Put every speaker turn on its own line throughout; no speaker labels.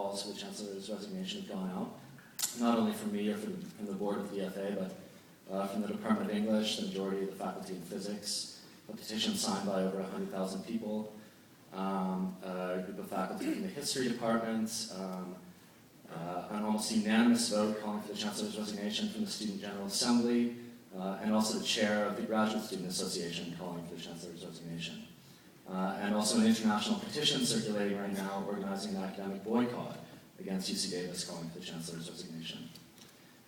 calls for the Chancellor's resignation have gone out, not only from me or from the board of the FA, but from the Department of English, the majority of the faculty in physics, a petition signed by over 100,000 people, a group of faculty from the history department, an almost unanimous vote calling for the Chancellor's resignation from the Student General Assembly, and also the chair of the Graduate Student Association calling for the Chancellor's resignation. And also an international petition circulating right now organizing an academic boycott against UC Davis calling for the Chancellor's resignation.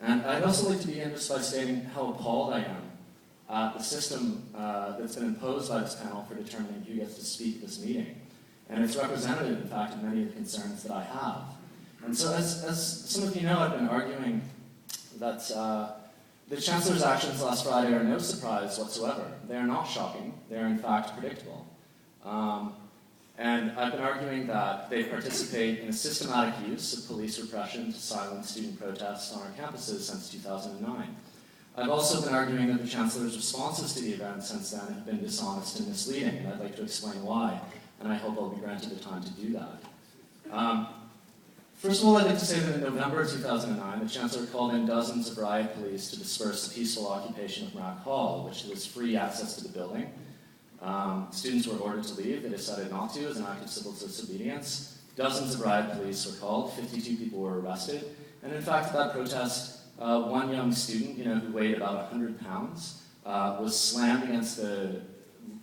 And I'd also like to begin just by stating how appalled I am at the system that's been imposed by this panel for determining who gets to speak at this meeting. And it's representative, in fact, of many of the concerns that I have. And so as some of you know, I've been arguing that the Chancellor's actions last Friday are no surprise whatsoever. They are not shocking. They are, in fact, predictable. And I've been arguing that they participate in a systematic use of police repression to silence student protests on our campuses since 2009. I've also been arguing that the Chancellor's responses to the event since then have been dishonest and misleading, and I'd like to explain why, and I hope I'll be granted the time to do that. First of all, I'd like to say that in November 2009, the Chancellor called in dozens of riot police to disperse the peaceful occupation of Mac Hall, which was free access to the building. Students were ordered to leave. They decided not to as an act of civil disobedience. Dozens of riot police were called. 52 people were arrested. And in fact, at that protest, one young student, who weighed about 100 pounds, was slammed against the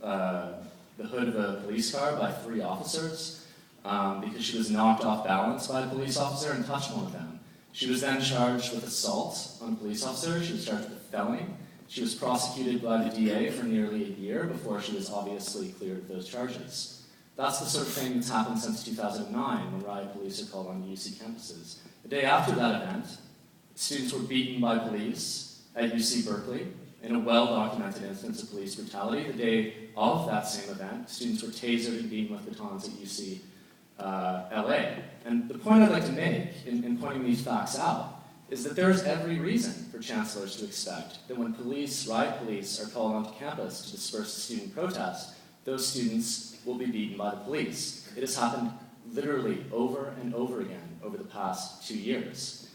hood of a police car by 3 officers because she was knocked off balance by a police officer and touched one of them. She was then charged with assault on a police officer. She was charged with felony. She was prosecuted by the DA for nearly a year before she was obviously cleared of those charges. That's the sort of thing that's happened since 2009 when riot police are called on UC campuses. The day after that event, students were beaten by police at UC Berkeley in a well-documented instance of police brutality. The day of that same event, students were tasered and beaten with batons at UC LA. And the point I'd like to make in pointing these facts out is that there is every reason for chancellors to expect that when riot police, are called onto campus to disperse the student protest, those students will be beaten by the police. It has happened literally over and over again over the past 2 years.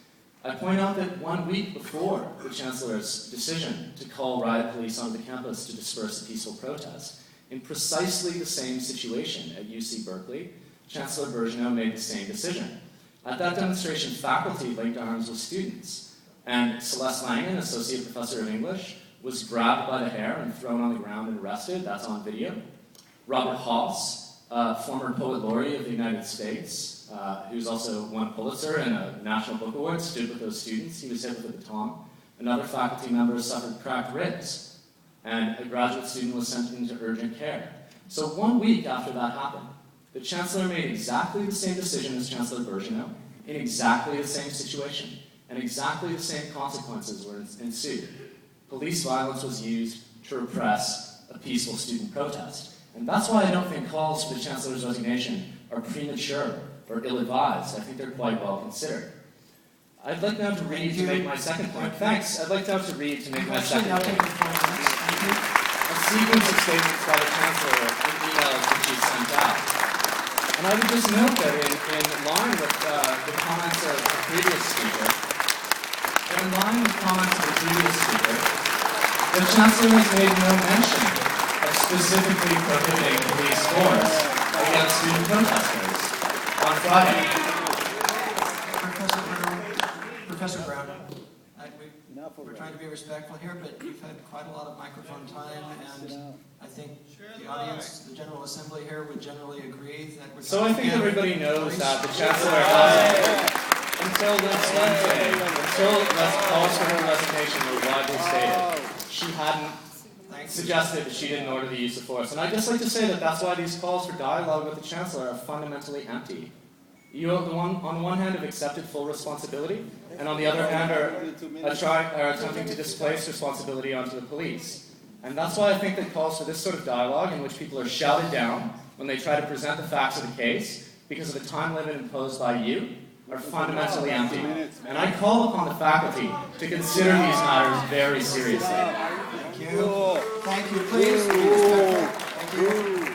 I point out that 1 week before the chancellor's decision to call riot police onto the campus to disperse the peaceful protest, in precisely the same situation at UC Berkeley, Chancellor Bergeneau made the same decision. At that demonstration, faculty linked arms with students, and Celeste Langen, associate professor of English, was grabbed by the hair and thrown on the ground and arrested. That's on video. Robert Haas, former poet laureate of the United States, who's also won a Pulitzer and a National Book Award, stood with those students. He was hit with a baton. Another faculty member suffered cracked ribs, and a graduate student was sent into urgent care. So 1 week after that happened, the Chancellor made exactly the same decision as Chancellor Bergeneau, in exactly the same situation, and exactly the same consequences were ensued. Police violence was used to repress a peaceful student protest. And that's why I don't think calls for the Chancellor's resignation are premature or ill-advised. I think they're quite well considered. I'd like now to read to make my second point. Thanks. I'd like now to read to make my second point. A sequence of statements by the Chancellor in emails that she sent out. And I would just note that in line with the comments of the previous speaker, the Chancellor has made no mention of specifically prohibiting police force against student protesters on Friday.
Professor Brown, we're trying to be respectful here, but you've had quite a lot of microphone time, and I think the audience, the General Assembly here, would generally agree that we're...
So I think everybody knows that the Chancellor has, until this Wednesday, until calls for her resignation were widely stated, she hadn't suggested that she didn't order the use of force. And I'd just like to say that that's why these calls for dialogue with the Chancellor are fundamentally empty. You, on one hand, have accepted full responsibility, and on the other hand, are attempting to displace responsibility onto the police. And that's why I think that calls for this sort of dialogue in which people are shouted down when they try to present the facts of the case because of the time limit imposed by you are fundamentally empty. And I call upon the faculty to consider these matters very seriously.
Thank you. Thank you. Please be respectful. Thank you.